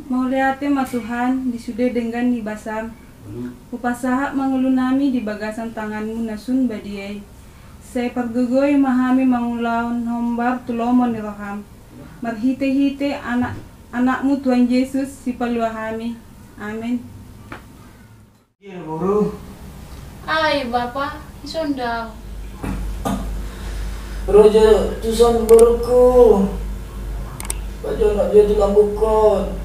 Mau lihat ma Tuhan, disudah dengan nibasam. Upasaha mangulunami di bagasan tanganmu nasun badiai. Saya pergogoy mahami mangulaun hombar tulomon niroham. Marhite-hite anakmu Tuhan Yesus si paluahami. Amin. Iya, Guru. Ay, Bapak, isundang. Roja tusan buruku. Baca nak dia tukang bukon.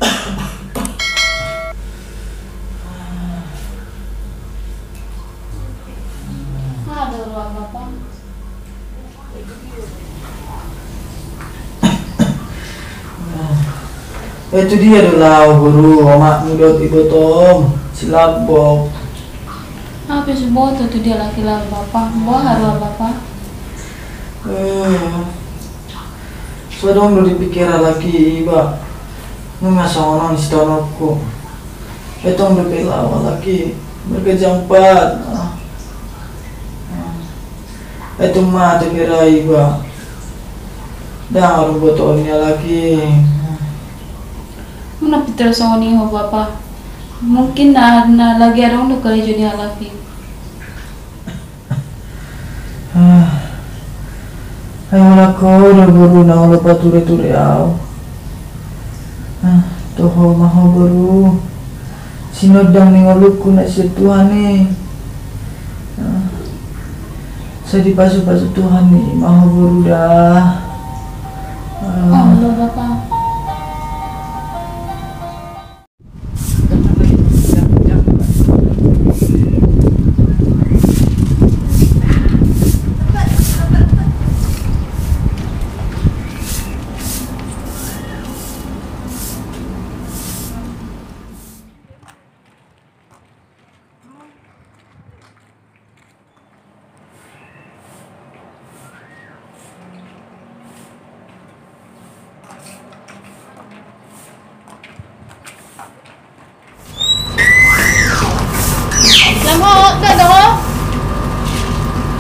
Ada ruang Bapak. Itu dia adalah Guru, omak muda ibu tom, silabok. Apa sih boto tuh dia laki-laki Bapak? Bawa haruan Bapak. Sedang udah dipikir lagi iba, nggak orang istanokku. Itu udah bela lagi, berkejampat. Itu mah terkira iba, dah orang botolnya lagi. Mana Peter Sony ho Bapak? Mungkin na lagi ada untuk kali jadi halafi. Ayo nak udah Guru nak lupa ture-ture au. Toho maho Guru. Sinodang ning olukku nak si Tuhan ni. Saya dipasu-pasu Tuhan ni, maho Guru dah. Allah Bapak.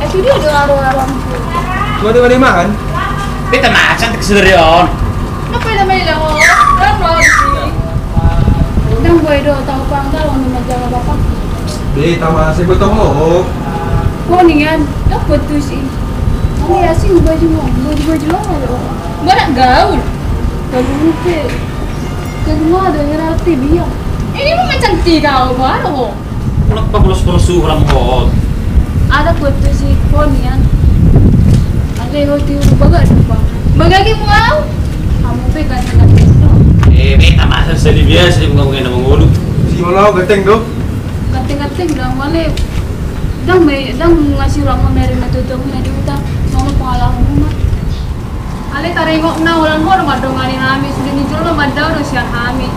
Itu dia ada arwah-arwah. Mau di mana makan? Beta macan tak serion. Apa yang namanya lo? Rano sih. Dan gue do tahu panggal orang majalah Bapak. Beta masih betul mau. Kau nian, apa tuh sih? Ini asing baju lo. Banyak gaul. Kalau mungkin, kalau ada yang rapi dia. Ini mah macam tiga baru. Ulah pablos-pablos orang hot. Ada foto si Konian. Ada hotel bagat apa? Bagagi mau? Kamu pegang dengan itu. Beta masa sedih biasa di ngomongin sama ngulu. Si malau gateng tuh. Gateng-gateng dah male. Dang ngasih orang menerima tutung na di utang. Mau pengalaman rumah. Ale taringok na ulan mo madongani nami sudah nijolo madaw do siya kami.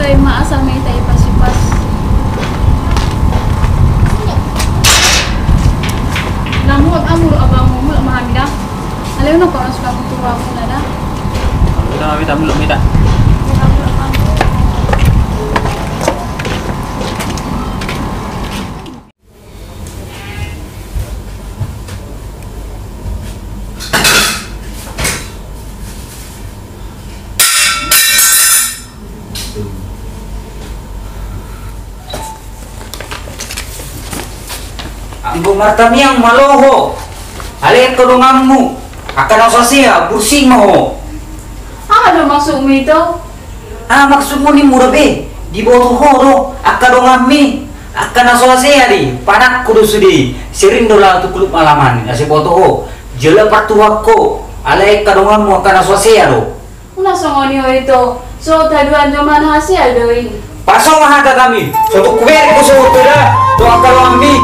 Tay maasa may tay pasipas. Namun amul abang mul mahamida. Ale no ko suka kutuwa ko na da. Udah minta belum minta. Ibu Martamiang maloho. Alin kedonganmu. Akan osasia pusing mo. Ada maksudmu itu? Maksudmu ni murabe. Di bawah horo akadongami. Akan osasia di. Panak kudu sudi. Sering dola tu klub malaman. Asi boto ho. Jela patuako. Alai kadonganmu akan osasia do. Una songoni itu. So taduan zaman hasil doi. Pasong mahata kami. Suatu kuwer ko sa utoda. Doa kadongami.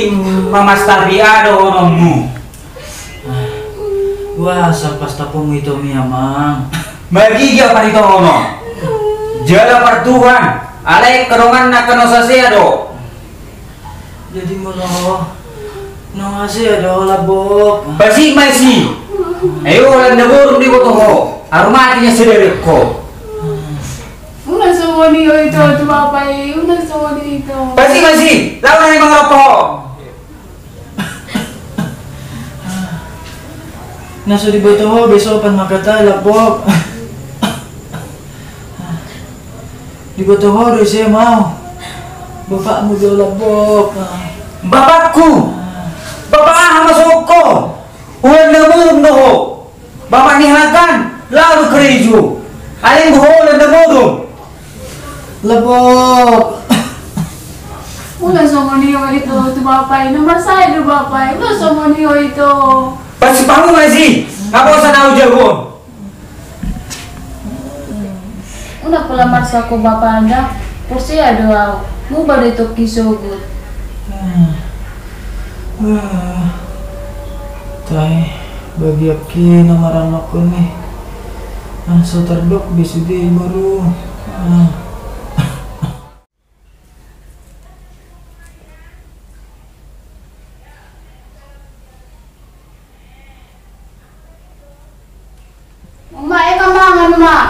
basi mamastari ada orangmu. Wah, sampas tapong ito miyamang. Bagi dia parito ono. Jala pertuhan. Alay kerongan na kanosase ado. Jadi mo no kasi ada labok. Basi masi. Ayo orang nabur di botoho. Arumatinya sederek ko. Una semua ni itu tu bapai. Una semua ni itu. Basi masi. Lawan ni mga ropo. Naso di boto ho, beso pan makata labok. Di boto ho, do siya mau. Bapak mo do labok. Bapakku. Bapak masuk ko. Ulan nabur ho. Bapak nihalakan. Lalu kereju. Aling buholan nabur. Labok. Una semua ni itu tu bapai. Nomor saya tu bapai. Una semua ni itu. Pasti pangu masih. Apa usah tahu jago. Una pelamar saku bapak anda. Porsi ada au. Mu baru itu kisogut. Tay, bagi aki namaran ako ni. So tardok bisudi baru. Mak, kamangan mak.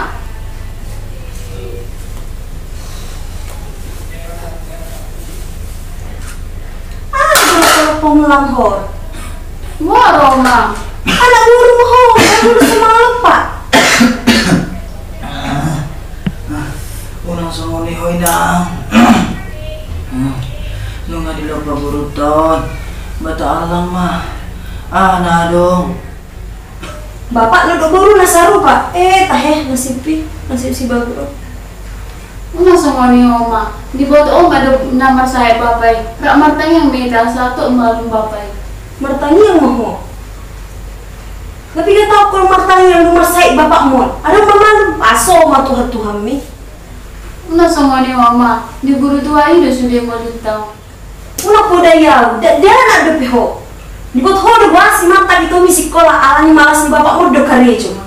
Penglanghor. Waro mak. Anak guru mo ho, guru semalam pak. Unang sumuni hoy na. Nung nga dilo paburuton. Bata alang ma. Na dong. Bapak nuduk guru nasaru pak. Nasib si bagro. Una semua ni oma. Di bawah ada nama saya bapai. Rak martang yang beda satu malu bapai. Mertanya yang mau. Tapi gak tahu kalau mertanya yang nomor saya bapak mau. Ada mama paso ma Tuhan mi. Una semua ni oma. Di guru tua ini sudah malu tahu. Una podaya, dia anak de peho. Di bawah ho de wasi mata gitu mi sekolah alani malas ni bapak muda karejo.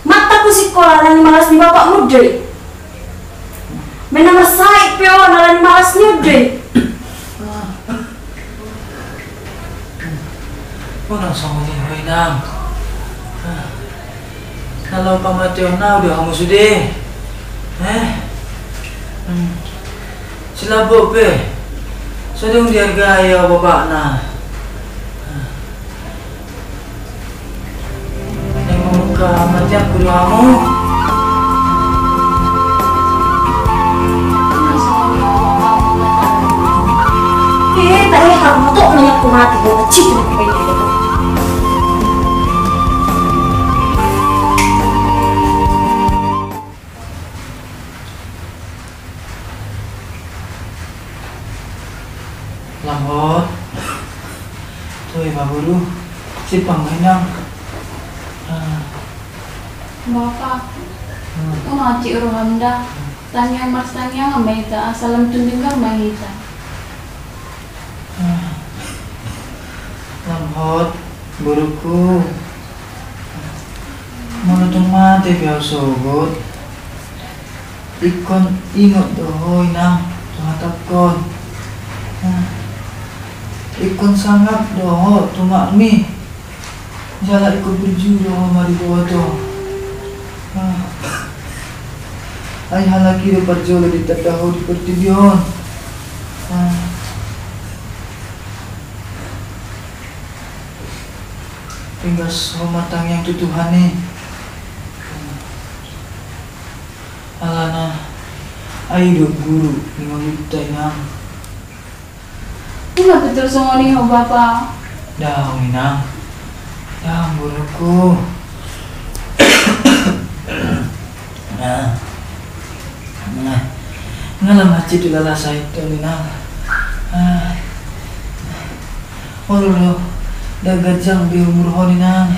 Mata ku sekolah alani malas ni bapak muda. Menamar saya peo alani malas ni muda. Unang sumuni hoy na. Kalau pamatyo na udah kamu sudah. Sila po pe. Sudah dihargai ya bapak na. Nengok ka matyak kudu kamu. Una semua ni oma. Tadi kamu tuh nanya ku mati bawa cip ni kayak gitu. Lamhot. Tuh Pak Guru. Si pangginang. Bapak. Una cik rohanda. Tanya mas tanya ngamita. Asalam tundingan mahita. Lamhot. Guruku. Manutong mati biyaw sugot. Ikon ingot dohoy nang tumatapkon. Ikon sangat doho tumakmi. Jala ikon berju doho mariboto. Ay halaki do parjolo di tataho di pertibyon. Tinggas humatang yang tutuhani. Alana ay do guru ngulitay nang. Una betul semua ni bapak. Daw inang. Daw guruku. Ngalam hati tulala sa ito inang. Olo dagajang biumurho inang.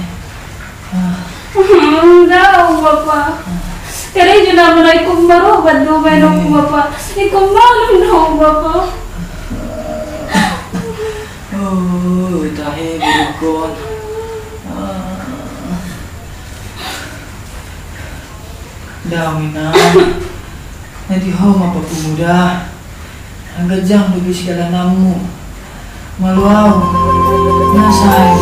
Daw bapak. Kaya yun naman ay kumaro. Ba't lumay nung bapak? Ikumalong na bapak. Oh, tahe berikut. Dawinan. Nanti homa apa pemuda. Angga jang bagi segala namu. Maluau. Nasai.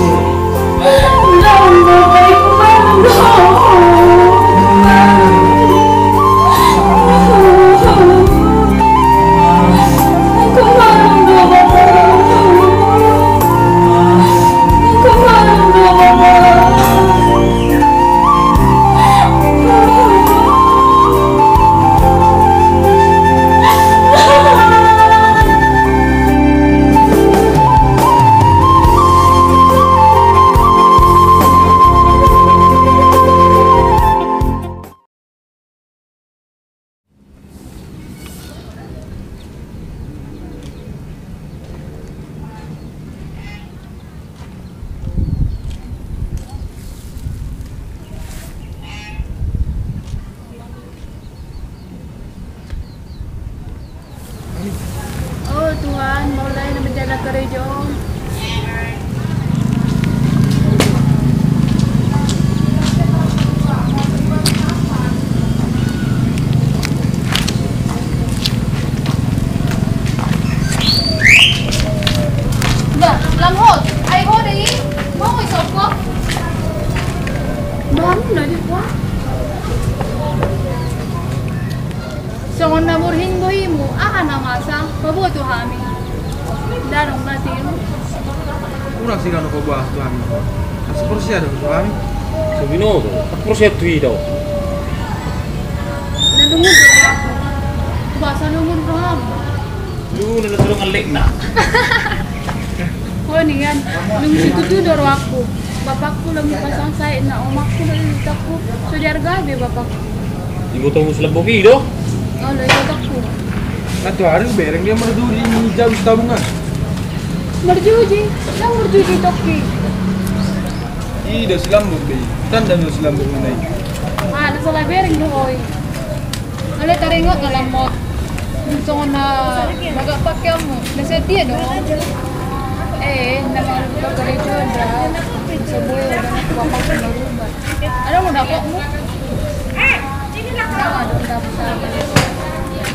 Oh Tuhan, mulai na menjaga gereja. Dah, lamhot. Ai ho đi. Mau ngồi sộp ko. Đón nữa đi quá. Songon na burhin bohimu, na masa, pabuto hami. Darong natin. Kurang sih kan kau buat Tuhan. Seperti ada Tuhan. Subino to, tak proseso daw. Nandungod ako. Basa naman raham. Lu na tulong alik na. Oh niyan, nung situtudo ako. Bapakku lang pasang saya na umakku na ko. So diargabe bapakku. Ibu tahu sila bogi do. Oh, lewat aku. Atau hari bereng dia merduri jauh tabungan. Merjuji, yang merjuji toki. Ida silam bukti, tanda no silam bukti naik. Ah, nasa salah bereng hoy. Ale taringot na lamot. Gusto ko na magpapakyam mo. Nasa tiya no. Naman pagkalito dra. Sa buhay na magpapak na rubat. Ano mo dako mo?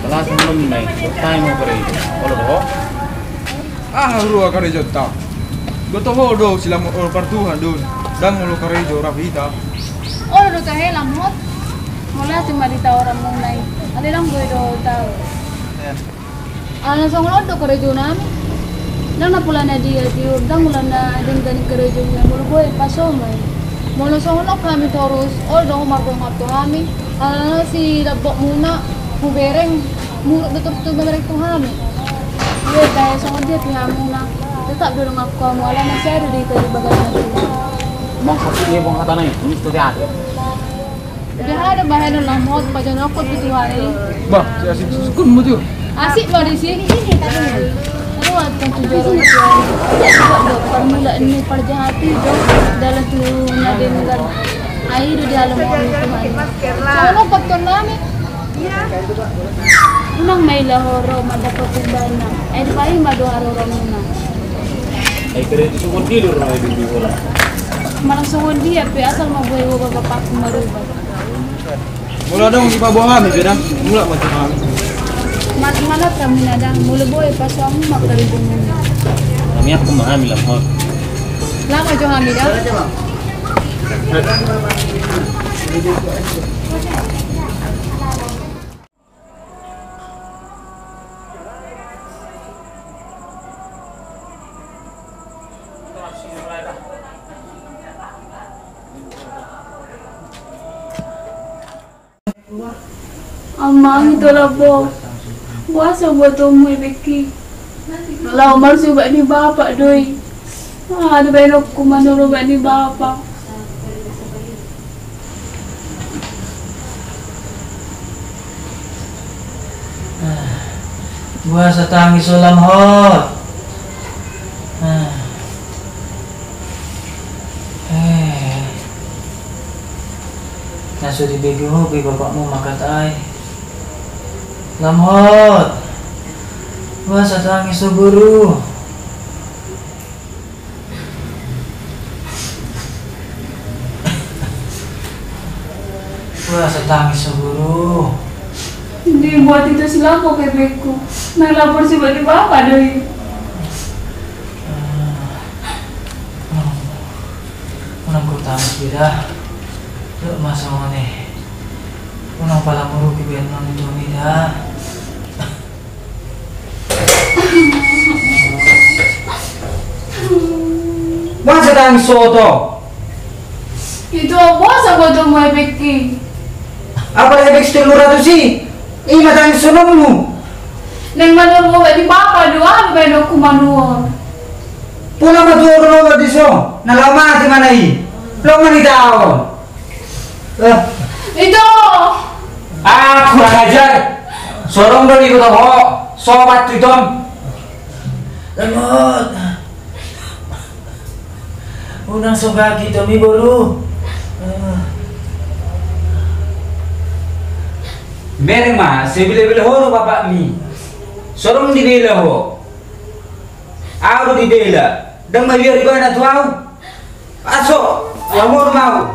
Kelas belum naik, time over itu. Kalau doh, Haru akarejo tak. Gotoho do silam partuhan dun. Dan mulu karejo rafita. Oh, do tahe lamot. Mula cuma ditawaran mulai. Ada lang gue do tahu. Ana song do karejo nami. Nang napula na dia tiur, dang mula na dengan karejo na mulu gue pasomay. Mula song kami terus, do margo kami. Si labok muna, bereng, muruk betul-betul bereng tu kami. Dia daya sama dia pihak muna. Tetap dorong aku kamu, ala masih ada di tadi bagaimana tu. ini bang kata nih, ini sudah ada. Dia ada bahan dalam mod, bajan aku gitu hari. Bah, si asik sukun mu tu. Asik bah di sini tadi. Aduh, akan tujuh orang. Permulaan ini perjahati dong dalam tu nade dengan air di dalam orang itu. Soalnya faktor kami. Unang may lahoro madapat dana. Di paling maduharo ramuna. Ay kere itu semua tidur lah di bola. Malang sungon dia, pe asal mabuhay ko bapak kumarubat. Mula dong di bawah kami beda. Mula macam kami. Mana kami nadang mula boy pasang makaribong mo. Kami aku memahami lah hot. Lama jo kami dah. Amang itu lah po. Wasa buat umur beki. Lau marsu ba ni bapak doi. Ada benok kumanuro ba ni bapak. Gua setangis ulam hot. Nasu di begi hobi bapakmu makat ay. Lamhot. Gua setangis guru. Wah, setangis guru. Dibuat itu silapok kepeku. Nang lapor si badi bapak doi. Unang ko tangis bida. Lo masama nih. Unang pala muru kibenon itu bida. Masa tangis soto? Itu apa sa bodo mo epeki? Apa efek setelur itu sih? Ima tangis sono mu. Nang manor mo badi bapak doa bedo kumanuor. Pulang maduro lo berdiso. Nalama di mana i? Lo manitaw. Itu. Ah, kurang ajar. Sorong dong ikut ho. Sobat itu dong. Lemot. Unang sobagi Tommy bolu. Mereng mah, sebile-bile ho bapak mi. Sorong dibela ho. Aku dibela. Dan biar di mana tuh aku. Aso, lamor mau.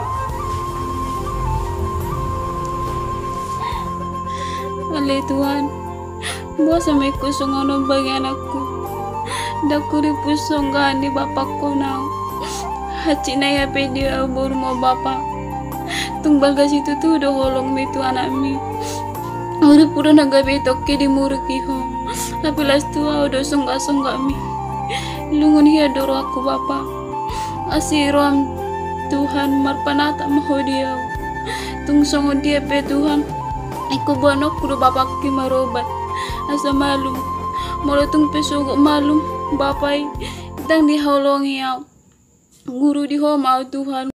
Ale Tuhan, buat sampai kusongono bagi anakku. Dakuri pusong gani bapakku nau. Haci na ya pedi abur mo bapak. Tungbal gas itu tuh udah holong itu anak mi. Udah pura naga betok ke di muruki ho. Tapi las tua udah songgak mi. Lungun hiya doro aku bapak. Asirom Tuhan marpanata maho dia. Tung songo dia pe Tuhan. Iku banok kudu bapak ki marobat. Asa malum. Molo tung pesugo malum bapai. Dang diholongi ya. Guru di ho mau Tuhan.